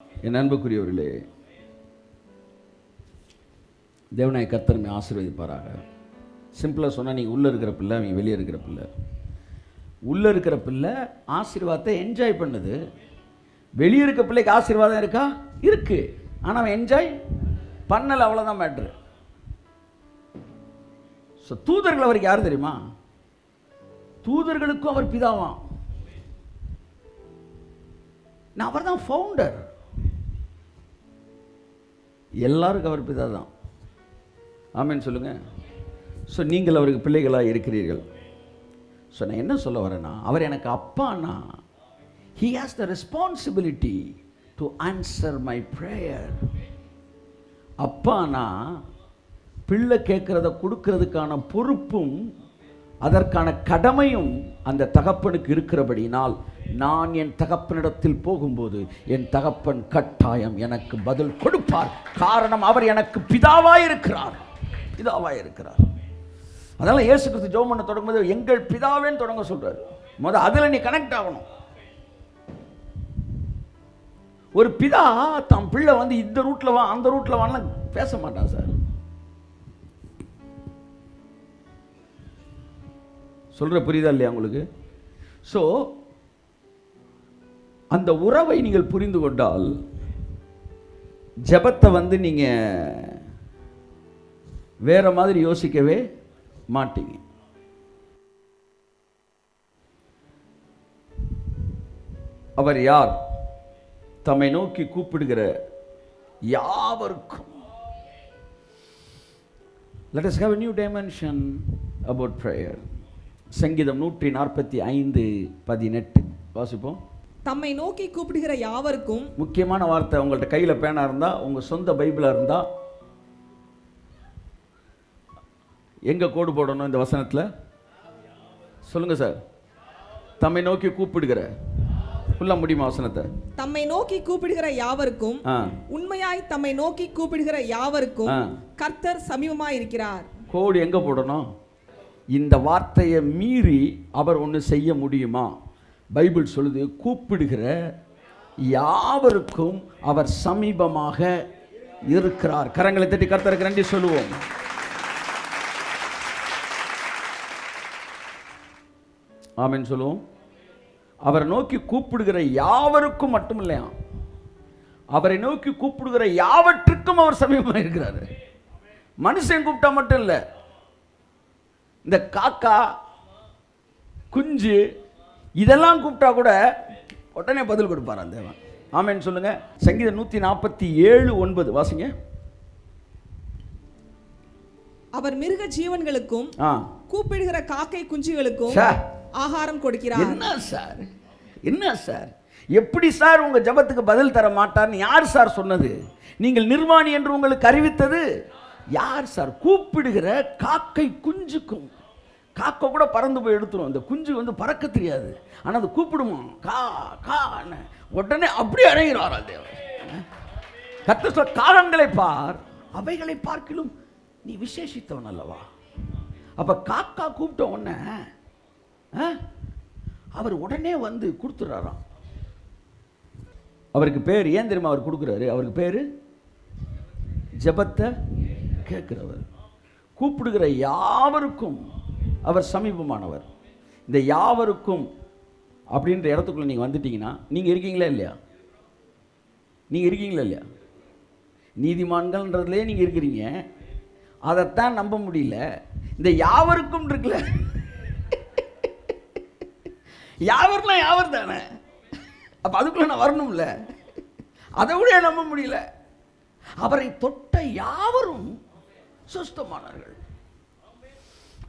என் அன்புக்குரியவர்களே, தேவனாய கர்த்தர் ஆசீர்வதிப்பாராக. சிம்பிளாக சொன்னால், நீங்கள் உள்ளே இருக்கிற பிள்ளை, அவங்க வெளியே இருக்கிற பிள்ளை. உள்ளே இருக்கிற பிள்ளை ஆசீர்வாதத்தை என்ஜாய் பண்ணுது. வெளியே இருக்க பிள்ளைக்கு ஆசீர்வாதம் இருக்கா? இருக்கு. ஆனால் அவன் என்ஜாய் பண்ணலை, அவ்வளோதான் மேட்ரு. ஸோ தூதர்கள் அவருக்கு யார் தெரியுமா? தூதர்களுக்கும் அவர் பிதாவாம். அவர் தான் ஃபவுண்டர். எல்லாருக்கும் அவர் பிதா தான். ஆமென் சொல்லுங்க. ஸோ நீங்கள் அவருக்கு பிள்ளைகளாக இருக்கிறீர்கள். ஸோ நான் என்ன சொல்ல வரேன்னா, அவர் எனக்கு அப்பானா, he has the responsibility to answer my prayer. அப்பானா பிள்ளை கேட்குறத கொடுக்கறதுக்கான பொறுப்பும் அதற்கான கடமையும் அந்த தகப்பனுக்கு இருக்கிறபடினால், நான் என் தகப்பனிடத்தில் போகும்போது என் தகப்பன் கட்டாயம் எனக்கு பதில் கொடுப்பார். காரணம், அவர் எனக்கு பிதாவாய் இருக்கிறார். பிதாவாய் இருக்கிறார். அதனால இயேசு கிறிஸ்து ஜெபம் பண்ண தொடங்கும்போது எங்கள் பிதாவேன்னு தொடங்க சொல்றாரு. முதல்ல அதில் நீ கனெக்ட் ஆகணும். ஒரு பிதா தம் பிள்ளை வந்து இந்த ரூட்ல வா அந்த ரூட்ல வான்னு பேச மாட்டான் சார். சொல்ற புரியுதா இல்லையா உங்களுக்கு? ஸோ அந்த உறவை நீங்கள் புரிந்து கொண்டால் ஜெபத்தை வந்து நீங்க வேற மாதிரி யோசிக்கவே மாட்டீங்க. அவர் யார்? தம்மை நோக்கி கூப்பிடுகிற யாவருக்கும். Let us have a new dimension about prayer. சங்கீதம் 145:18 வாசிப்போம். தம்மை நோக்கி கூப்பிடுகிற யாவருக்கும். முக்கியமான வார்த்தை. உங்கள்ட்ட கையில பேனா இருந்தா, உங்க சொந்த பைபிளா இருந்தா, எங்க கோடு போடணும் இந்த வசனத்துல? சொல்லுங்க சார். தம்மை நோக்கி கூப்பிடுகிற, சொல்ல முடியுமா வசனத்தை? தம்மை நோக்கி கூப்பிடுகிற யாவருக்கும், உண்மையாய் தம்மை நோக்கி கூப்பிடுகிற யாவருக்கும் கர்த்தர் சமீபமாய் இருக்கிறார். கோடு எங்க போடணும்? இந்த வார்த்தையை மீறி அவர் ஒன்று செய்ய முடியுமா? பைபிள் சொல்லுது, கூப்பிடுகிற யாவருக்கும் அவர் சமீபமாக இருக்கிறார். கரங்களை தட்டி கர்த்தருக்கு நன்றி சொல்லுவோம். ஆமென் சொல்லுவோம். அவரை நோக்கி கூப்பிடுகிற யாவருக்கும் மட்டும் இல்லையா, அவரை நோக்கி கூப்பிடுகிற யாவற்றுக்கும் அவர் சமீபமாக இருக்கிறார். மனுஷன் கூப்பிட்டா மட்டும் இல்லை, இந்த காக்கா குஞ்சு இதெல்லாம் கூப்பிட்டா கூட உடனே பதில் கொடுப்பார் அந்த தேவன். ஆமென் சொல்லுங்க. சங்கீதம் 147:9 வாசிங்க. அவர் மிருக ஜீவன்களுக்கும் கூப்பிடுகிற காக்கை குஞ்சுகளுக்கும் ஆகாரம் கொடுக்கிறார். என்ன சார், என்ன சார், எப்படி சார் உங்க ஜெபத்துக்கு பதில் தர மாட்டார்னு யார் சார் சொன்னது? நீங்கள் நிர்வாணி என்று உங்களுக்கு அறிவித்தது யார் சார்? கூப்பிடுகிற காக்கை குஞ்சுக்கும். காக்கை கூட பறந்து போய் எடுத்துரும், அந்த குஞ்சு வந்து பறக்க தெரியாது, ஆனால் அது கூப்பிடுமா கா கா, உடனே அப்படியே அடைகிறார் தேவன். கர்த்தர் சொல்ல, காகங்களை பார், அவைகளை பார்க்கிலும் நீ விசேஷித்தவன் அல்லவா. அப்ப காக்கா கூப்பிட்ட உடனே அவர் உடனே வந்து கொடுத்துறாராம். அவருக்கு பேர் ஏன் தெரியுமா அவர் கொடுக்குறாரு? அவருக்கு பேரு ஜெபத்தை கேட்கிறவர். கூப்பிடுகிற யாவருக்கும் அவர் சமீபமானவர். இந்த யாவருக்கும் அப்படின்ற இடத்துக்குள்ள நீங்க வந்துட்டீங்கன்னா, நீங்க இருக்கீங்களா இல்லையா? நீங்க இருக்கீங்களா இல்லையா? நீதிமான்கள்ன்றதுலே நீங்க இருக்கிறீங்க. அதைத்தான் நம்ப முடியல. இந்த யாவருக்கும் இருக்குல்ல, யாவர்னா யாவர் தானே, அப்ப அதுக்குள்ள நான் வரணும்ல, அதை விட நம்ப முடியல. அவரை தொட்ட யாவரும் சுஸ்தமானார்கள்.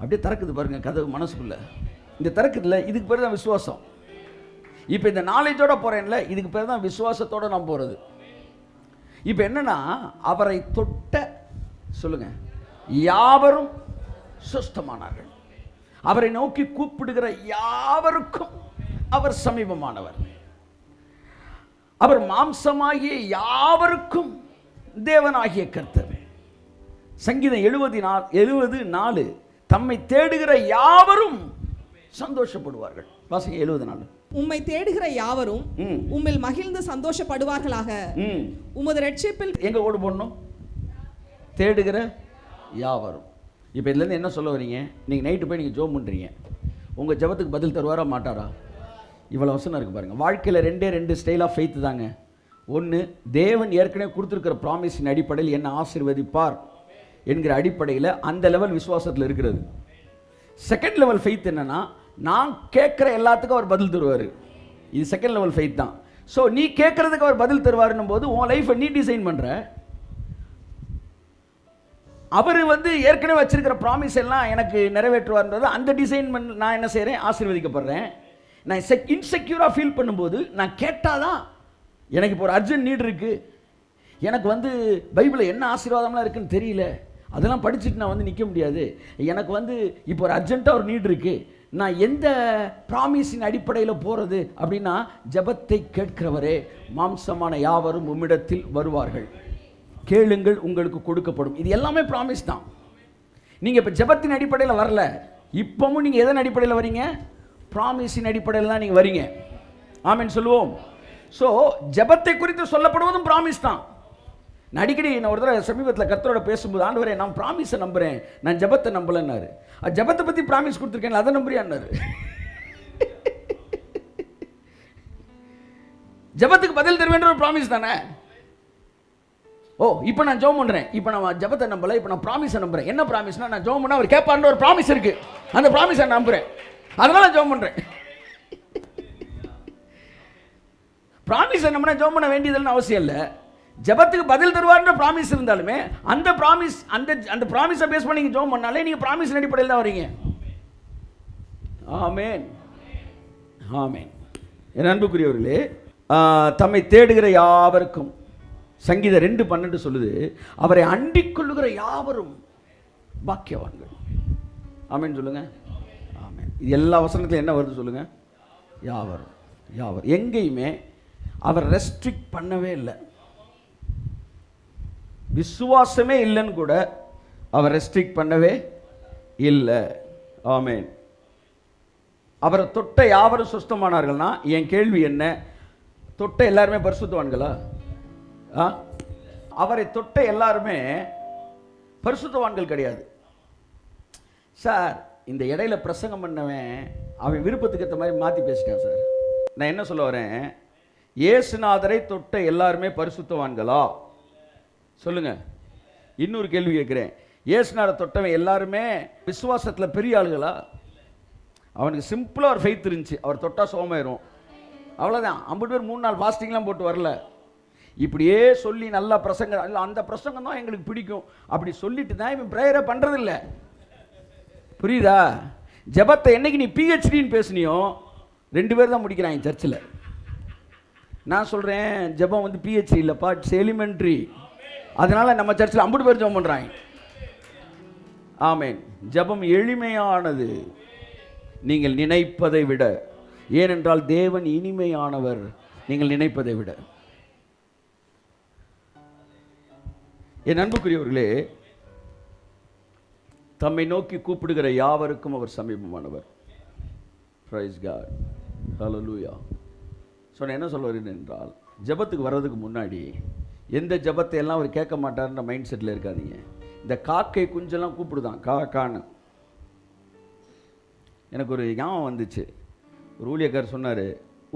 அப்படியே திறக்குது பாருங்க கதவு மனசுக்குள்ள. இந்த திறக்குதுல, இதுக்கு பேர் தான் விசுவாசம். இப்ப இந்த நாலேஜோட போறேன்ல, இதுக்கு பேர் தான் விசுவாசத்தோட நான் போறது. இப்ப என்னன்னா, அவரை தொட்ட சொல்லுங்க யாவரும் சுஸ்தமானார்கள். அவரை நோக்கி கூப்பிடுகிற யாவருக்கும் அவர் சமீபமானவர். அவர் மாம்சமாகிய யாவருக்கும் தேவனாகிய கர்த்தர். சங்கீதம் 70:4 தம்மை தேடுகிற யாவரும் சந்தோஷப்படுவார்கள். வாசிங்க 70:4. உம்மை தேடுகிற யாவரும் உம்மில் மகிழ்ந்து சந்தோஷப்படுவார்களாக. உமது ரட்சிப்பில் எங்க ஓடு போடணும்? தேடுகிற யாவரும். இப்போ இதுலேருந்து என்ன சொல்ல வரீங்க? நீங்கள் நைட்டு போய் நீங்கள் ஜோம் பண்ணுறீங்க, உங்கள் ஜெபத்துக்கு பதில் தருவாரா மாட்டாரா? இவ்வளோ வசனம் இருக்குது பாருங்கள். வாழ்க்கையில் ரெண்டு ஸ்டைல் ஆஃப் ஃபெய்த் தாங்க. ஒன்று, தேவன் ஏற்கனவே கொடுத்துருக்கிற ப்ராமிஸின் அடிப்படையில் என்ன ஆசீர்வதிப்பார் என்கிற அடிப்படையில் அந்த லெவல் விசுவாசத்தில் இருக்கிறது. செகண்ட் லெவல் ஃபெய்த் என்னன்னா, நான் கேட்குற எல்லாத்துக்கும் அவர் பதில் தருவார். இது செகண்ட் லெவல் ஃபெய்த் தான். ஸோ நீ கேட்குறதுக்கு அவர் பதில் தருவாருன்னும் போது உன் லைஃப்பை நீ டிசைன் பண்ணுற. அவர் ஏற்கனவே வச்சிருக்கிற ப்ராமிஸ் எல்லாம் எனக்கு நிறைவேற்றுவார்ன்றது அந்த டிசைன் நான் என்ன செய்கிறேன்? ஆசீர்வதிக்கப்படுறேன். நான் இன்செக்யூராக ஃபீல் பண்ணும்போது நான் கேட்டால் தான், எனக்கு இப்போ ஒரு அர்ஜென்ட் நீட் இருக்குது, எனக்கு பைபிளில் என்ன ஆசீர்வாதம்லாம் இருக்குன்னு தெரியல, அதெல்லாம் படிச்சுட்டு நான் நிற்க முடியாது, எனக்கு இப்போ ஒரு அர்ஜென்ட்டாக ஒரு நீட் இருக்குது, நான் எந்த ப்ராமிஸின் அடிப்படையில் போகிறது அப்படின்னா, ஜெபத்தை கேட்கிறவரே மாம்சமான யாவரும் உம்மிடத்தில் வருவார்கள், கேளுங்கள் உங்களுக்கு கொடுக்கப்படும். இது எல்லாமே ப்ராமிஸ் தான். நீங்கள் இப்போ ஜெபத்தின் அடிப்படையில் வரல, இப்போவும் நீங்கள் எதன் அடிப்படையில் வரீங்க? ப்ராமிஸின் அடிப்படையில் தான் நீங்கள் வரீங்க. ஆமென் சொல்லுவோம். ஸோ ஜெபத்தை குறித்து சொல்லப்படுவதும் ப்ராமிஸ் தான். நான் அடிக்கடி ஒரு தடவை சமீபத்தில் கர்த்தரோட பேசும்போது, ஆண்டவரே நான் ப்ராமிஸை நம்புகிறேன், நான் ஜெபத்தை நம்பலைன்னாரு. ஜெபத்தை பற்றி ப்ராமிஸ் கொடுத்துருக்கேன், அதை நம்புறியான்னாரு. ஜெபத்துக்கு பதில் தருவேன்ற ஒரு ப்ராமிஸ் தானே. ஓ, இப்போ நான் ஜெபம் பண்ணுறேன், இப்போ நான் ஜெபத்தை நம்பலை, இப்போ நான் ப்ராமிஸை நம்புகிறேன். என்ன ப்ராமிஸ்னா, நான் ஜெபம் பண்ணால் அவர் கேட்பார்ன்ற ஒரு ப்ராமிஸ் இருக்குது, அந்த ப்ராமிஸை நான் நம்புகிறேன், அதனால ஜெபம் பண்ணுறேன். ப்ராமிஸை நம்பினா ஜெபம் பண்ண வேண்டியதுன்னு அவசியம் இல்லை. ஜெபத்துக்கு பதில் தருவார்ன்ற ப்ராமிஸ் இருந்தாலுமே அந்த ப்ராமிஸ் அந்த ப்ராமிஸை பேஸ் பண்ணி நீங்கள் ஜெபம் பண்ணாலே நீங்கள் ப்ராமிஸ் அடிப்படையில் தான் வரீங்க. ஆமென், ஆமென். என் அன்புக்குரியவர்களே, தம்மை தேடுகிற யாவருக்கும், சங்கீதம் 2:12 சொல்லுது, அவரை அண்டிக் கொள்ளுகிற யாவரும் பாக்கியவான்கள். ஆமென் சொல்லுங்க. ஆமென். இது எல்லா வசனத்திலும் என்ன வருது சொல்லுங்க? யாவரும், யாவர். எங்கேயுமே அவர் ரெஸ்ட்ரிக்ட் பண்ணவே இல்லை. விசுவாசமே இல்லைன்னு கூட அவர் ரெஸ்ட்ரிக்ட் பண்ணவே இல்லை. ஆமென். அவரை தொட்ட யாவரும் சுத்தமானார்கள்னா என் கேள்வி என்ன? தொட்ட எல்லாருமே பரிசுத்தவான்களா? அவரை தொட்ட எல்லாருமே பரிசுத்தவான்கள் கிடையாது. சார், இந்த இடையில பிரசங்கம் பண்ணவன் அவன் விருப்பத்துக்கு ஏற்ற மாதிரி மாற்றி பேசிட்டான் சார். நான் என்ன சொல்ல வரேன்? இயேசுநாதரை தொட்ட எல்லாருமே பரிசுத்தவான்களா? சொல்லுங்க. இன்னொரு கேள்வி கேட்குறேன், இயேசுநாதரை தொட்டவன் எல்லாருமே விசுவாசத்தில் பெரிய ஆளுகளா? அவனுக்கு சிம்பிளாக ஒரு ஃபெய்த் இருந்துச்சு, அவர் தொட்டா சோமாயிரும், அவ்வளோதான். 50 பேர் 3 நாள் ஃபாஸ்டிங்லாம் போட்டு வரல. இப்படியே சொல்லி நல்லா பிரசங்கம், இல்லை அந்த பிரசங்கம் தான் எங்களுக்கு பிடிக்கும் அப்படி சொல்லிட்டு தான் இவன் ப்ரேயரை பண்ணுறதில்ல. புரியுதா? ஜெபத்தை என்னைக்கு நீ பிஹெச்டின்னு பேசுனியோ 2 பேர் தான் முடிக்கிறாங்க சர்ச்சில். நான் சொல்கிறேன், ஜெபம் பிஹெச்டி இல்லைப்பா, இட்ஸ் எலிமெண்ட்ரி. அதனால் நம்ம சர்ச்சில் 50 பேர் ஜெபம் பண்ணுறாங்க. ஆமென். ஜெபம் எளிமையானது நீங்கள் நினைப்பதை விட. ஏனென்றால் தேவன் இனிமையானவர் நீங்கள் நினைப்பதை விட. என் அன்புக்குரியவர்களே, தம்மை நோக்கி கூப்பிடுகிற யாவருக்கும் அவர் சமீபமானவர். பிரைஸ் காட், ஹல்லேலூயா. ஸோ நான் என்ன சொல்ல வரேன் என்றால், ஜெபத்துக்கு வர்றதுக்கு முன்னாடி எந்த ஜெபத்தை எல்லாம் அவர் கேட்க மாட்டார்ன்ற மைண்ட் செட்டில் இருக்காதீங்க. இந்த காக்கை குஞ்செல்லாம் கூப்பிடுதான் காக்கான்னு. எனக்கு ஒரு ஞாபகம் வந்துச்சு. ஒரு ஊழியக்காரர் சொன்னார்,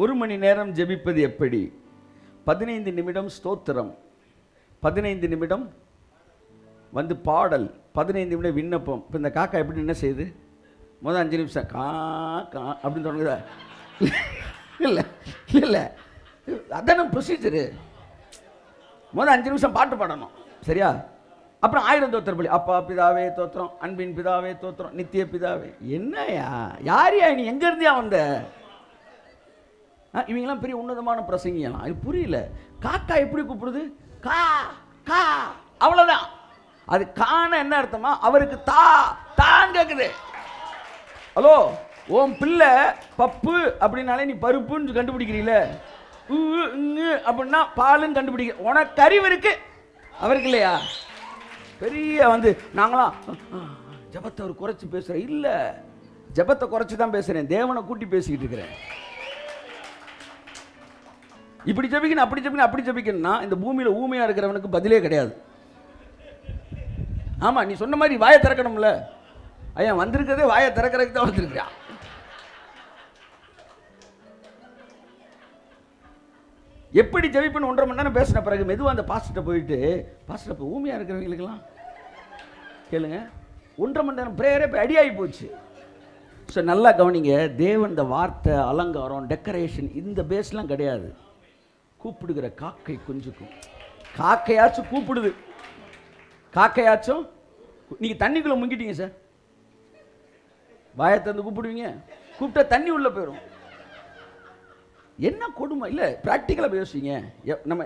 1 மணி நேரம் ஜெபிப்பது எப்படி? 15 நிமிடம் ஸ்தோத்திரம், 15 நிமிடம் பாடல், 15 நிமிடம் விண்ணப்பம். இப்போ இந்த காக்கா எப்படி என்ன செய்யுது? முதல் 5 நிமிஷம் கா கா அப்படின்னு தொடங்குதா? இல்லை இல்லை, அதான ப்ரொசீஜரு. முதல் 5 நிமிஷம் பாட்டு பாடணும், சரியா? அப்புறம் 1000 தோத்திர பலி. அப்பா பிதாவே தோத்திரம், அன்பின் பிதாவே தோத்திரம், நித்திய பிதாவே. என்னையா யாரையா நீ எங்க இருந்தியா வந்த? இவங்கெல்லாம் பெரிய உன்னதமான பிரசங்கியெல்லாம் அது புரியல. காக்கா எப்படி கூப்பிடுது? கா கா, அவ்வளோதான். அது காண என்ன அர்த்தமா? அவருக்கு தா தான் கேட்குது. ஹலோ, உன் பிள்ளை பப்பு அப்படின்னாலே நீ பருப்புன்னு கண்டுபிடிக்கிறீல, அப்படின்னா பாலுன்னு கண்டுபிடிக்க. உனக்கு அறிவு இருக்கு, அவருக்கு இல்லையா? பெரிய நாங்களாம் ஜெபத்தை அவர் குறைச்சி பேசுகிறேன். இல்லை, ஜெபத்தை குறைச்சி தான் பேசுகிறேன், தேவனை கூட்டி பேசிக்கிட்டு இருக்கிறேன். இப்படி ஜபிக்கணும், அப்படி ஜபிக்கணும், அப்படி ஜபிக்கணும்னா இந்த பூமியில் ஊமையாக இருக்கிறவனுக்கு பதிலே கிடையாது. ஆமாம், நீ சொன்ன மாதிரி வாயை திறக்கணும்ல. ஐயா வந்திருக்கிறதே வாயை திறக்கிறதுக்கு தான் வந்திருக்கியா. எப்படி ஜெபிப்பேன்னு 1.5 மணி நேரம் பேசின பிறகு மெதுவாக அந்த பாஸ்டர்கிட்ட போயிட்டு, பாஸ்டர் இப்போ ஊமையாக இருக்கிறவங்களுக்கெல்லாம் கேளுங்க, 1.5 மணி நேரம் ப்ரேயரே இப்போ அடியாகி போச்சு. ஸோ நல்லா கவனிங்க, தேவன் இந்த வார்த்தை, அலங்காரம், டெக்கரேஷன் இந்த பேஸ்லாம் கிடையாது. கூப்பிடுகிற காக்கை குஞ்சுக்கும். காக்கையாச்சும் கூப்பிடுது, காக்கையாச்சும். நீங்கள் தண்ணிக்குள்ளே முங்கிட்டீங்க சார், வாயை திறந்து கூப்பிடுவீங்க, கூப்பிட்டா தண்ணி உள்ளே போயிடும். என்ன கொடுமை இல்லை? ப்ராக்டிக்கலாக யோசிங்க. நம்ம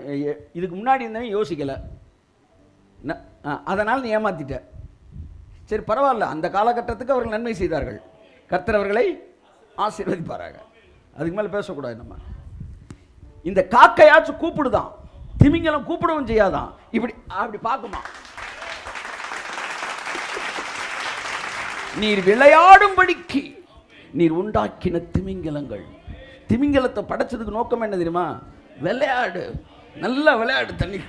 இதுக்கு முன்னாடி இருந்தவங்க யோசிக்கலை, அதனால் நீ ஏமாத்திட்ட. சரி பரவாயில்ல, அந்த காலகட்டத்துக்கு அவர்கள் நன்மை செய்தார்கள், கர்த்தர் அவர்களை ஆசீர்வதிப்பாராக. அதுக்கு மேலே பேசக்கூடாது. நம்ம இந்த காக்கையாச்சும் கூப்பிடுதான், திமிங்கலம் கூப்பிடவும் செய்யாதான். இப்படி அப்படி பார்க்குமா, நீர் விளையாடும்படிக்கு நீர் உண்டாக்கின திமிங்கலங்கள். திமிங்கலத்தை படைச்சதுக்கு நோக்கம் என்ன தெரியுமா? விளையாடு, நல்லா விளையாடு தண்ணி.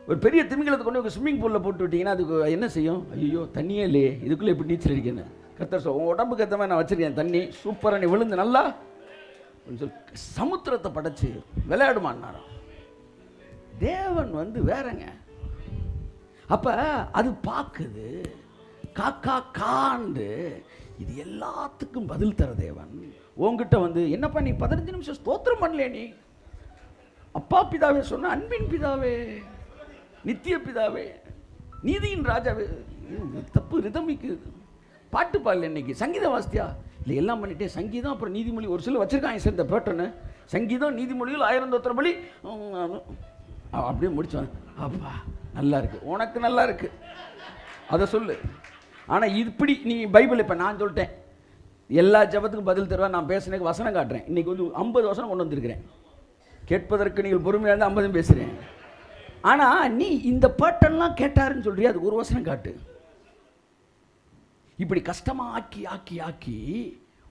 ஒரு பெரிய திமிங்கலத்தை கொண்டு போய் ஸ்விம்மிங் பூலில் போட்டு விட்டீங்கன்னா அதுக்கு என்ன செய்யும்? ஐயோ தண்ணியே இல்லையே, இதுக்குள்ளே எப்படி நீச்சல் அடிக்கணும். கர்த்தர் சொல், உன் உடம்புக்கு ஏற்ற மாதிரி நான் வச்சிருக்கேன் தண்ணி, சூப்பராக நீ விழுந்து நல்லா சொல்லி சமுத்திரத்தை படைச்சு விளையாடுமான்னாராம். தேவன் வேறங்க. அப்ப அது பார்க்குது, காக்கா காண்டு. இது எல்லாத்துக்கும் பதில் தர தேவன் உங்ககிட்ட என்னப்பா நீ 15 நிமிஷம் ஸ்தோத்திரம் பண்ணல, நீ அப்பா பிதாவே சொன்ன அன்பின் பிதாவே, நித்திய பிதாவே, நீதியின் ராஜாவே, தப்பு ரிதமிக்கு பாட்டு பாடல, இன்னைக்கு சங்கீதம் வாசித்தியா இல்லை, எல்லாம் பண்ணிட்டே சங்கீதம் அப்புறம் நீதிமொழி ஒரு சில வச்சிருக்காங்க சார் இந்த பேட்டர்னு. சங்கீதம் நீதிமொழிகள் 1000 தோத்திரமொழி அப்படியே முடிச்சோம். அப்பா நல்லா இருக்கு, உனக்கு நல்லா இருக்கு, அதை சொல்லு. ஆனால் இப்படி நீ பைபிள் இப்போ நான் சொல்லிட்டேன் எல்லா ஜபத்துக்கும் பதில் தருவா, நான் பேசுனதுக்கு வசனம் காட்டுறேன். இன்னைக்கு 50 வசனம் கொண்டு வந்திருக்கிறேன். கேட்பதற்கு நீங்கள் பொறுமையாக இருந்தால் 50 பேசுகிறேன். ஆனால் நீ இந்த பேட்டர்ன்லாம் கேட்டாருன்னு சொல்றியா, அதுக்கு ஒரு வசனம் காட்டு. இப்படி கஷ்டமாக ஆக்கி ஆக்கி ஆக்கி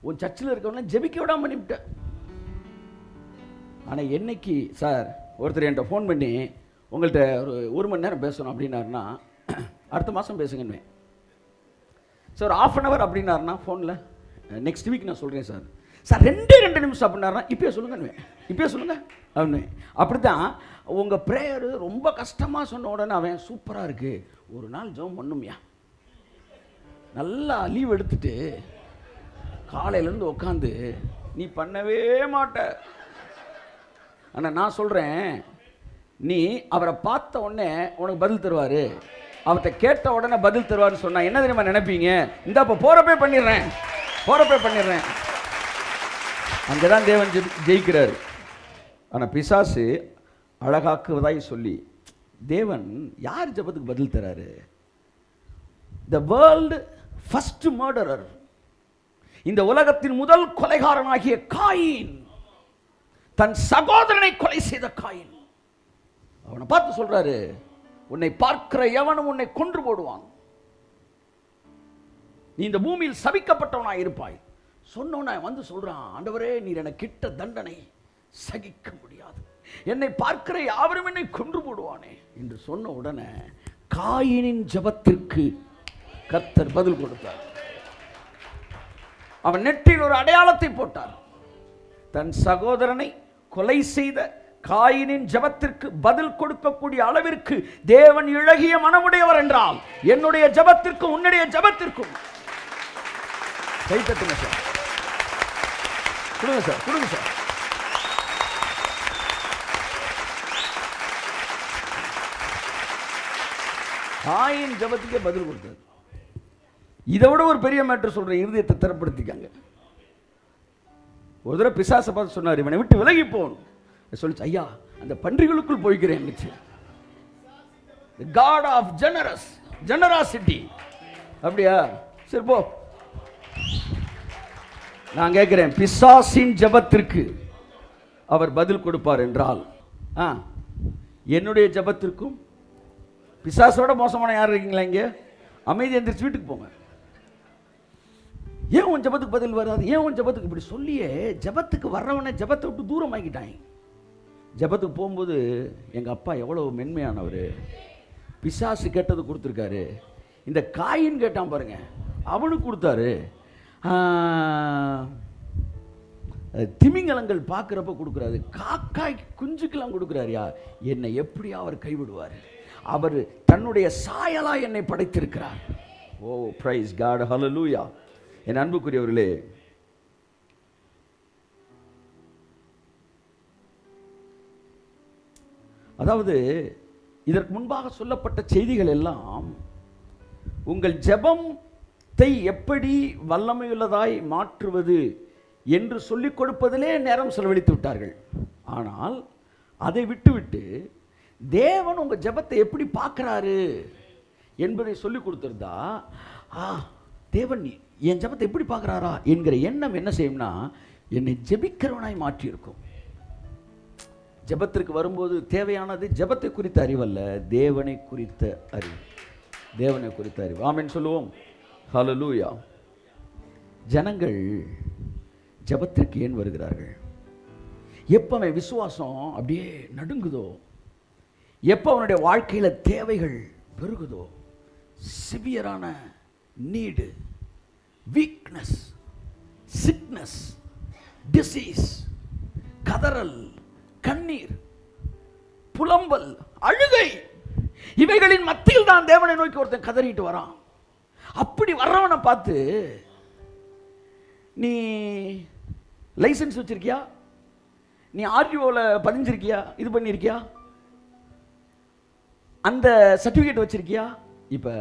உன் சர்ச்சில் இருக்கவங்களாம் ஜெபிக்க விடாம பண்ணிவிட்ட. ஆனால் என்னைக்கு சார் ஒருத்தர் என்கிட்ட ஃபோன் பண்ணி உங்கள்கிட்ட ஒரு மணி நேரம் பேசணும் அப்படின்னாருன்னா அடுத்த மாதம் பேசுங்கன்னு சார், 1/2 hour அப்படின்னாருன்னா ஃபோனில் நெக்ஸ்ட் வீக் நான் சொல்கிறேன் சார். சார் 2 நிமிஷம் அப்படின்னாருன்னா இப்போயே சொல்லுங்கன்னு, இப்போயே சொல்லுங்கள் அப்படின்னு. அப்படி தான் உங்கள் ப்ரேயரு ரொம்ப கஷ்டமாக சொன்ன உடனே அவன் சூப்பராக இருக்குது, ஒரு நாள் ஜெபம் பண்ணுமியா, நல்லா லீவ் எடுத்துட்டு காலையிலேருந்து உட்காந்து நீ பண்ணவே மாட்ட. ஆனால் நான் சொல்கிறேன், நீ அவரை பார்த்த உடனே உனக்கு பதில் தருவார், அவர்கிட்ட கேட்ட உடனே பதில் தருவார்னு சொன்னா என்ன தெரியுமா நினைப்பீங்க? இந்த அப்போ போகிறப்பே பண்ணிடுறேன். அங்கே தான் தேவன் ஜெயிக்கிறார். ஆனால் பிசாசு அழகாக்குவதாய் சொல்லி தேவன் யார் ஜெபத்துக்கு பதில் தராரு? த வேர்ல்டு ஃபர்ஸ்ட் மர்டரர், இந்த உலகத்தின் முதல் கொலைகாரனாகிய காயின், தன் சகோதரனை கொலை செய்த காயின், அவனை பார்த்து சொல்றாரு, உன்னை பார்க்கிற எவனும் உன்னை கொன்று போடுவான், நீ இந்த பூமியில் சபிக்கப்பட்டவனாய் இருப்பாய். சொன்னவன சொல்றான், ஆண்டவரே நீர் எனக்கு கிட்ட தண்டனை சகிக்க முடியாது, என்னை பார்க்கிற யாவரும் என்னை கொன்று போடுவானே என்று சொன்ன உடனே காயினின் ஜெபத்திற்கு கர்த்தர் பதில் கொடுத்தார். அவன் நெற்றியில் ஒரு அடையாளத்தை போட்டார். தன் சகோதரனை கொலை செய்த காயினின் ஜெபத்திற்கு பதில் கொடுக்கக்கூடிய அளவிற்கு தேவன் இழகிய மனமுடையவர் என்றால் என்னுடைய ஜெபத்திற்கும் உன்னுடைய ஜெபத்திற்கும் கைத்தட்டுங்க சார், கொடுங்க சார். காயின் ஜெபத்துக்கே பதில் கொடுத்தது. இதை விட ஒரு பெரிய மேட்டர் சொல்றேன், இருதயத்தை திறப்படுத்திக்காங்க. ஒரு தடவை பிசாசை பார்த்து சொன்னார், இவனை விட்டு விலகி போன் சொல்லிச்சு. ஐயா அந்த பன்றிகளுக்குள் போய்க்கிறேன். God of generosity. அப்படியா? சரி போ. நான் கேட்கிறேன், பிசாசின் ஜெபத்திற்கு அவர் பதில் கொடுப்பார் என்றால் என்னுடைய ஜெபத்திற்கும் பிசாசோட மோசமான யார் இருக்கீங்களா? இங்கே அமைதி எந்திரிச்சு வீட்டுக்கு போங்க. ஏன் உன் ஜெபத்துக்கு பதில் வராது, ஏன் உன் ஜெபத்துக்கு இப்படி சொல்லியே ஜெபத்துக்கு வர்றவனை ஜெபத்தை விட்டு தூரம் ஆக்கிட்டாங்க. ஜெபத்துக்கு போகும்போது எங்கள் அப்பா எவ்வளோ மென்மையானவர், பிசாசு கேட்டது கொடுத்துருக்காரு. இந்த காயின் கேட்டான் பாருங்க, அவனுக்கு கொடுத்தாரு. திமிங்கலங்கள் பார்க்குறப்ப கொடுக்குறாரு, காக்காய் குஞ்சுக்கெல்லாம் கொடுக்குறாருயா. என்னை எப்படி அவர் கைவிடுவார்? அவர் தன்னுடைய சாயலா என்னை படைத்திருக்கிறார். ஓ பிரைஸ் காட், ஹல்லேலூயா. என் அன்புக்குரியவர்களே, அதாவது இதற்கு முன்பாக சொல்லப்பட்ட செய்திகள் எல்லாம் உங்கள் ஜெபத்தை எப்படி வல்லமையுள்ளதாய் மாற்றுவது என்று சொல்லிக் கொடுப்பதிலே நேரம் செலவழித்து விட்டார்கள். ஆனால் அதை விட்டுவிட்டு தேவன் உங்கள் ஜெபத்தை எப்படி பார்க்குறாரு என்பதை சொல்லிக் கொடுத்துருந்தா, தேவன் என் ஜெபத்தை எப்படி பார்க்குறாரா என்கிற எண்ணம் என்ன செய்யும்னா என்னை ஜெபிக்கிறவனாய் மாற்றியிருக்கும். ஜெபத்திற்கு வரும்போது தேவையானது ஜெபத்தை குறித்த அறிவல்ல, தேவனை குறித்த அறிவு. தேவனை குறித்த அறிவு. ஆமென் சொல்லுவோம். ஹல்லேலூயா. ஜனங்கள் ஜெபத்திற்கு ஏன் வருகிறார்கள்? எப்போ அவன் விசுவாசம் அப்படியே நடுங்குதோ, எப்போ அவனுடைய வாழ்க்கையில் தேவைகள் பெருகுதோ, சிவியரான நீடு, வீக்னஸ், சிக்னஸ், டிசீஸ், கதறல், கண்ணீர், புலம்பல், அழுகை, இவைகளின் மத்தியில் தான் தேவனை நோக்கி ஒருத்தன் கதறிட்டு வரான். அப்படி வர்றவனை பார்த்து, நீ லைசன்ஸ் வச்சிருக்கியா, நீ ஆர்டிஓவில் பதிஞ்சிருக்கியா, இது பண்ணியிருக்கியா, அந்த சர்டிஃபிகேட் வச்சிருக்கியா? இப்போ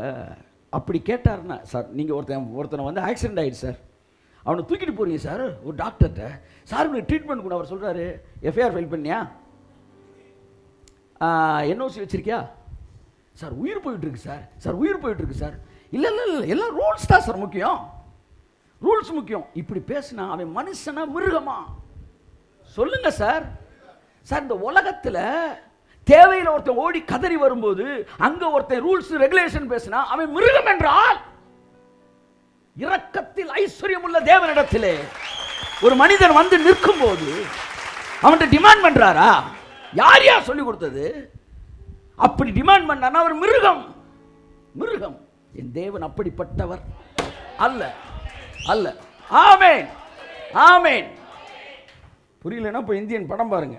அப்படி கேட்டார்னா, சார் நீங்கள் ஒருத்தனை வந்து ஆக்சிடென்ட் ஆகிடுச்சு சார், அவனை தூக்கிட்டு போறீங்க சார் ஒரு டாக்டர்கிட்ட, சார் உங்களுக்கு ட்ரீட்மெண்ட் கூட அவர் சொல்கிறாரு, எஃப்ஐஆர் ஃபைல் பண்ணியா, என்ஓசி வச்சிருக்கியா, சார் உயிர் போயிட்டுருக்கு சார், சார் உயிர் போயிட்டுருக்கு சார், இல்லை இல்லை இல்லை எல்லாம் ரூல்ஸ் தான் சார் முக்கியம், ரூல்ஸ் முக்கியம். இப்படி பேசினா அவன் மனுஷனா மிருகமா? சொல்லுங்க சார். சார் இந்த உலகத்தில் தேவையில் ஒருத்தன் ஓடி கதறி வரும்போது அங்க ஒருத்தன் ரூல்ஸ் ரெகுலேஷன் பேசினா அவன் மிருகம் என்றால், இரக்கத்தில் ஐஸ்வர்யம் உள்ள தேவனிடத்திலே ஒரு மனிதன் வந்து நிற்கும் போது அவன்கிட்ட டிமாண்ட் பண்றாரா? யார் யார் சொல்லி கொடுத்தது? அப்படி டிமாண்ட் பண்ணா அவர் மிருகம். மிருகம். என் தேவன் அப்படிப்பட்டவர் அல்ல, அல்ல. ஆமென், ஆமென். புரியலன்னா இப்போ இந்தியன் படம் பாருங்க.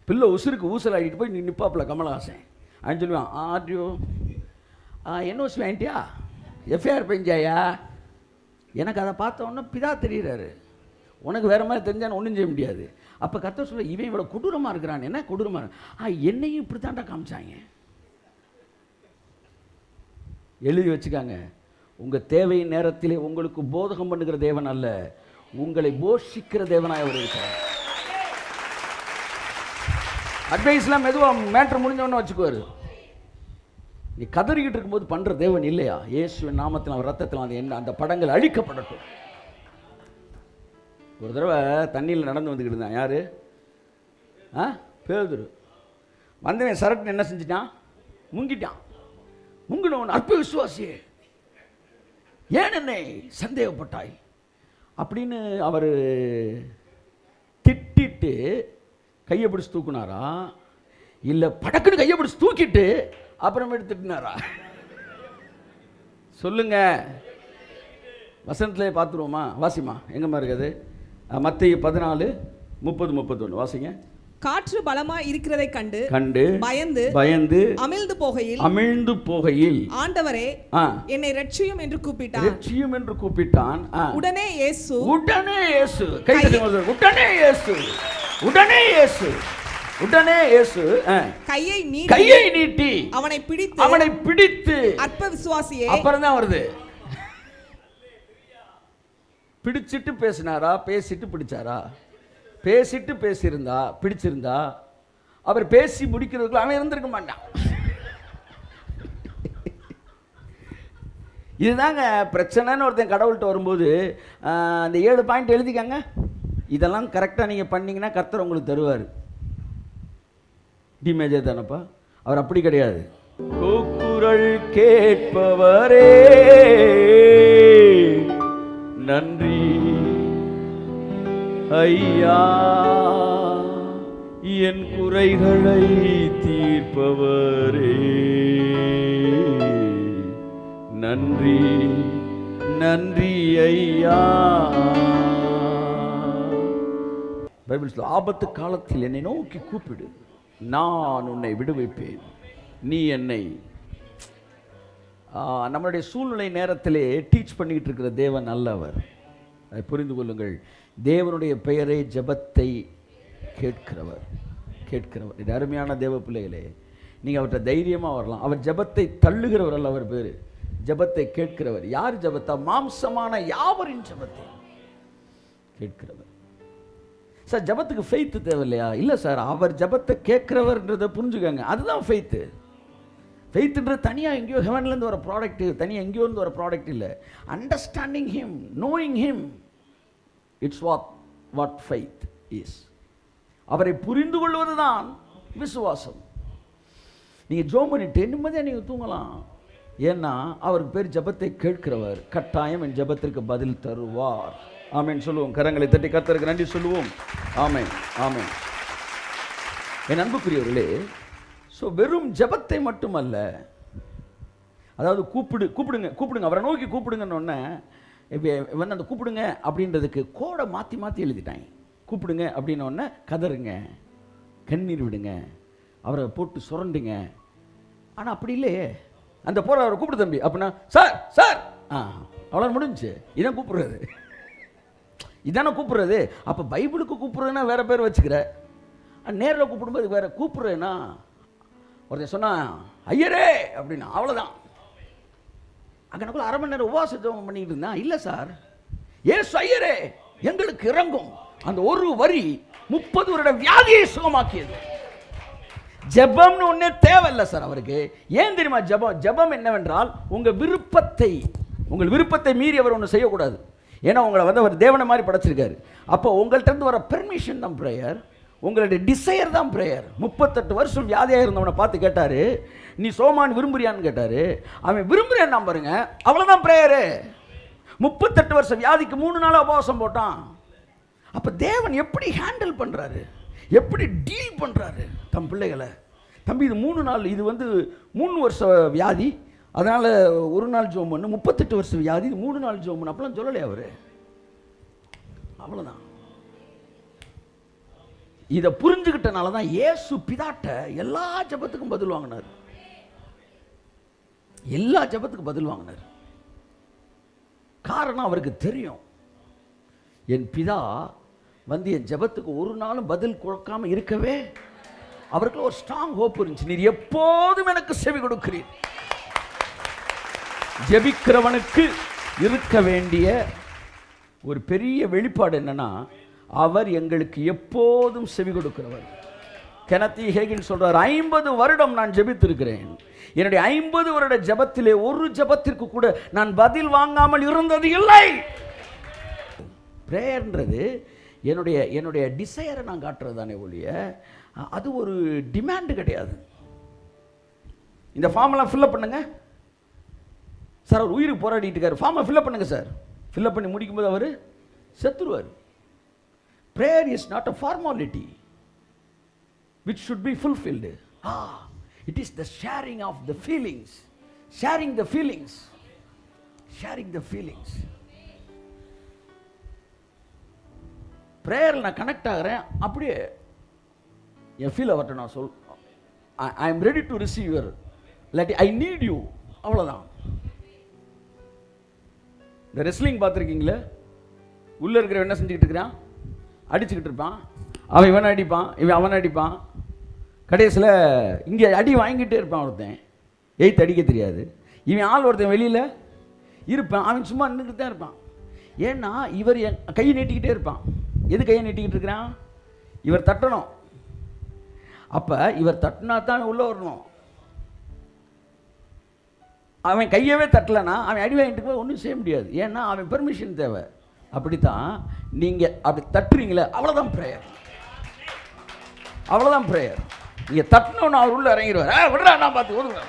பிள்ளை உசுருக்கு ஊசல் ஆகிட்டு போய் நிப்பாப்பில் கமலஹாசன் அப்படின்னு சொல்லுவான், ஆர்டிஓ என்ஓசி வாங்கிட்டியா, எஃப்ஐஆர் பெஞ்சாயா? எனக்கு அதை பார்த்தோன்னா பிதா தெரிகிறாரு, உனக்கு வேறு மாதிரி தெரிஞ்சான்னு ஒன்றும் செய்ய முடியாது. அப்போ கர்த்தர் சொல்ல, இவன் இவ்வளோ கொடூரமாக இருக்கிறான், என்ன கொடூரமாக, என்னையும் இப்படி தாண்டா காமிச்சாங்க. எழுதி வச்சுக்காங்க, உங்கள் தேவை நேரத்திலே உங்களுக்கு போதகம் பண்ணுகிற தேவன் அல்ல, உங்களை போஷிக்கிற தேவனாய் அவர் இருக்கிறார். அட்வைஸ்லாம் மெதுவாக மேட்ரு முடிஞ்சவொன்னு வச்சுக்குவார். நீ கதறிக்கிட்டு இருக்கும்போது பண்ணுற தேவன் இல்லையா? இயேசுவின் நாமத்தில் அவர் ரத்தத்தில் அந்த என்ன அந்த படங்கள் அழிக்கப்படட்டும். ஒரு தடவை தண்ணியில் நடந்து வந்துக்கிட்டு இருந்தான். யார்? பேதுரு. வந்தவன் சரட்டுன்னு என்ன செஞ்சிட்டான்? முங்கிட்டான். முங்கினவன் அற்ப விசுவாசியே, ஏன் என்னை சந்தேகப்பட்டாய் அப்படின்னு அவர் திட்டிட்டு கையை பிடிச்சி தூக்குனாரா, இல்லை படக்குன்னு கையை பிடிச்சி தூக்கிட்டு அப்புறமேட்டு திட்டினாரா? சொல்லுங்க. வசனத்திலே பார்த்துருவோமா? வாசிமா, எங்கம்மா இருக்குது? மத்தேயு 14:30-31 வாசிங்க. காற்று பலமா இருக்கிறதை கண்டு பயந்து அமிழ்ந்து போகையில் ஆண்டவரே என்னை ரட்சியும் என்று கூப்பிட்டான். உடனே இயேசு கையை நீட்டி அவனை பிடித்து அற்ப விசுவாசியே. அப்புறம் தான் வருது. பிடிச்சிட்டு பேசினாரா, பேசிட்டு பிடிச்சாரா? பேசிட்டு பேசியிருந்தா, பிடிச்சிருந்தா அவர் பேசி முடிக்கிறதுக்குள்ள அவன் இருந்திருக்க மாட்டான். இதுதாங்க பிரச்சனைன்னு ஒருத்தன் கடவுள்கிட்ட வரும்போது அந்த 7 பாயிண்ட் எழுதிக்காங்க. இதெல்லாம் கரெக்டாக நீங்கள் பண்ணிங்கன்னா கர்த்தர் உங்களுக்கு தருவார். டிமேஜே தானப்பா, அவர் அப்படி கிடையாது. கூக்குரல் கேட்பவரே நன்றி ஐயா, என் குறைகளை தீர்ப்பவரே, நன்றி நன்றி ஐயா. பைபிள் சொல்லுது, ஆபத்து காலத்தில் என்னை நோக்கி கூப்பிடு, நான் உன்னை விடுவிப்பேன், நீ என்னை. நம்மளுடைய சூழ்நிலை நேரத்திலே டீச் பண்ணிக்கிட்டு இருக்கிற தேவன் நல்லவர். அதை புரிந்து கொள்ளுங்கள். தேவனுடைய பெயரை ஜெபத்தை கேட்கிறவர். இது அருமையான தேவ பிள்ளைகளே, நீங்கள் அவர்கிட்ட தைரியமாக வரலாம். அவர் ஜெபத்தை தள்ளுகிறவர் அல்ல, அவர் பேர் ஜெபத்தை கேட்கிறவர். யார் ஜெபத்தை? மாம்சமான யாவரின் ஜெபத்தை கேட்கிறவர். சார் ஜெபத்துக்கு ஃபெய்த்து தேவையில்லையா? இல்லை சார், அவர் ஜெபத்தை கேட்கிறவர்ன்றதை புரிஞ்சுக்கங்க, அதுதான் ஃபெய்த்து. ஃபெய்த்துன்றது தனியாக எங்கேயோ ஹெவன்லேருந்து வர ப்ராடக்ட், தனியாக எங்கேயோ இருந்து வர ப்ராடக்ட் இல்லை. Understanding him, knowing him, it's what faith is. அவரை புரிந்து கொள்வது தான் விசுவாசம். நீங்கள் ஜெபம் பண்ணிட்டு நிம்மதியாக நீங்கள் தூங்கலாம். ஏன்னா அவருக்கு பேர் ஜெபத்தை கேட்கிறவர். கட்டாயம் என் ஜெபத்திற்கு பதில் தருவார். ஆமென் சொல்லுவோம். கரங்களை தட்டி கர்த்தருக்கு நன்றி சொல்லுவோம். ஆமென் ஆமென். என் அன்புக்குரியவர்களே, ஸோ வெறும் ஜெபத்தை மட்டுமல்ல, அதாவது கூப்பிடுங்க அவரை நோக்கி கூப்பிடுங்கன்னு வந்து அந்த கூப்பிடுங்க அப்படின்றதுக்கு கோடை மாற்றி எழுதிட்டாங்க. கூப்பிடுங்க அப்படின்னோடனே கதறுங்க, கண்ணீர் விடுங்க, அவரை போட்டு சுரண்டுங்க. ஆனால் அப்படி இல்லையே. அந்த போகிற அவரை கூப்பிடு தம்பி அப்படின்னா சார் சார் அவ்வளோ முடிஞ்சு. இதான் கூப்பிடுறது, இதானே கூப்பிடுறது. அப்போ பைபிளுக்கு கூப்பிடுறதுன்னா வேறு பேர் வச்சுக்கிற, நேரில் கூப்பிடும்போது வேறு கூப்பிடுறேன்னா. ஒருத்தர் சொன்னா ஐயரே அப்படின்னா அவ்வளோதான். அங்கனக்குள்ள அரை மணி நேரம் உபவாச ஜெபம் பண்ணிக்கிட்டு இருந்தா. இல்லை சார், ஏசு ஐயரே எங்களுக்கு இறங்கும். அந்த ஒரு வரி 30 வருட வியாதியை சுகமாக்கியது. ஜெபம்னு ஒன்னே தேவையில்லை சார் அவருக்கு. ஏன் தெரியுமா? ஜெபம் என்னவென்றால் உங்கள் விருப்பத்தை மீறி அவர் ஒன்று செய்யக்கூடாது. ஏன்னா உங்களை வந்து அவர் தேவனை மாதிரி படைச்சிருக்காரு. அப்போ உங்கள்கிட்ட இருந்து வர பெர்மிஷன் தான் ப்ரேயர், உங்களுடைய டிசையர் தான் ப்ரேயர். 38 வருஷம் வியாதியாக இருந்தவனை பார்த்து கேட்டார், நீ சோமான் விரும்புறியான்னு கேட்டார். அவன் விரும்புறியான்னு நான் பாருங்க, அவ்வளோதான் ப்ரேயரு. 38 வருஷம் வியாதிக்கு 3 நாள் உபவாசம் போட்டான். அப்போ தேவன் எப்படி ஹேண்டில் பண்ணுறாரு, எப்படி டீல் பண்ணுறாரு தம் பிள்ளைகளை. தம்பி இது 3 நாள், இது வந்து 3 வருஷ வியாதி, அதனால் 1 நாள் ஜெபம் பண்ணு. 38 வருஷம் வியாதி, 3 நாள் ஜெபம் பண்ணு அப்பெல்லாம் சொல்லலையே அவர். அவ்வளோதான். இதை புரிஞ்சுக்கிட்டனால தான் இயேசு பிதாட்ட எல்லா ஜெபத்துக்கும் பதில் வாங்கினார். எல்லா ஜெபத்துக்கும் பதில் வாங்கினார். காரணம் அவருக்கு தெரியும், என் பிதா வந்து என் ஜெபத்துக்கு ஒரு நாளும் பதில் கொடுக்காம இருக்கவே. அவருக்கு ஒரு ஸ்ட்ராங் ஹோப் இருந்துச்சு, நீர் எப்போதும் எனக்கு செவி கொடுக்கிறீர். ஜெபிக்கிறவனுக்கு இருக்க வேண்டிய ஒரு பெரிய வெளிப்பாடு என்னன்னா, அவர் எங்களுக்கு எப்போதும் செவி கொடுக்கிறவர். கெனத்தி ஹேகின் சொல்றார், 50 வருடம் நான் ஜெபித்திருக்கிறேன், என்னுடைய 50 வருட ஜெபத்திலே ஒரு ஜெபத்திற்கு கூட நான் பதில் வாங்காமல் இருந்தது இல்லை. பிரேயர்ன்றது என்னுடைய டிசையரை நான் காட்டுறது தானே ஒழிய அது ஒரு டிமாண்டு கிடையாது. இந்த ஃபார்மெல்லாம் ஃபில்அப் பண்ணுங்க சார், அவர் உயிருக்கு போராடிட்டு இருக்காரு, ஃபார்மை ஃபில்அப் பண்ணுங்க சார். ஃபில்அப் பண்ணி முடிக்கும்போது அவர் செத்துருவார். Prayer is not a formality which should be fulfilled. It is the sharing of the feelings. Sharing the feelings. Prayer நான் கனெக்ட் ஆகிறேன், அப்படியே என் ஃபீல் அவர்கிட்ட நான் I am ready to receive your இல்லாட்டி I need you, அவ்வளோதான். இந்த wrestling பார்த்துருக்கீங்களே, உள்ளே இருக்கிற என்ன செஞ்சுக்கிட்டு இருக்கிறான், அடிச்சுக்கிட்டு இருப்பான், அவன் இவனை அடிப்பான், இவன் அவனை அடிப்பான், கடைசியில் இங்கே அடி வாங்கிட்டே இருப்பான். ஒருத்தன் எய்த் அடிக்க தெரியாது, இவன் ஆள் ஒருத்தன் வெளியில் இருப்பான், அவன் சும்மா நின்றுட்டு தான் இருப்பான். ஏன்னா இவர் கையை நீட்டிக்கிட்டே இருப்பான். எது கையை நீட்டிக்கிட்டு இருக்கிறான்? இவர் தட்டணும். அப்போ இவர் தட்டினா தான் உள்ளே வரணும். அவன் கையவே தட்டலைன்னா அவன் அடி வாங்கிட்டு போய் ஒன்றும் செய்ய முடியாது. ஏன்னா அவன் பெர்மிஷன் தேவை. அப்படித்தான் நீங்கள் அப்படி தட்டுறீங்களே, அவ்வளோதான் ப்ரேயர். அவ்வளோதான் ப்ரேயர். நீங்கள் தட்டினோன்னு அவர் உள்ள இறங்கிடுவார். விடுறா நான் பார்த்து ஒதுங்க.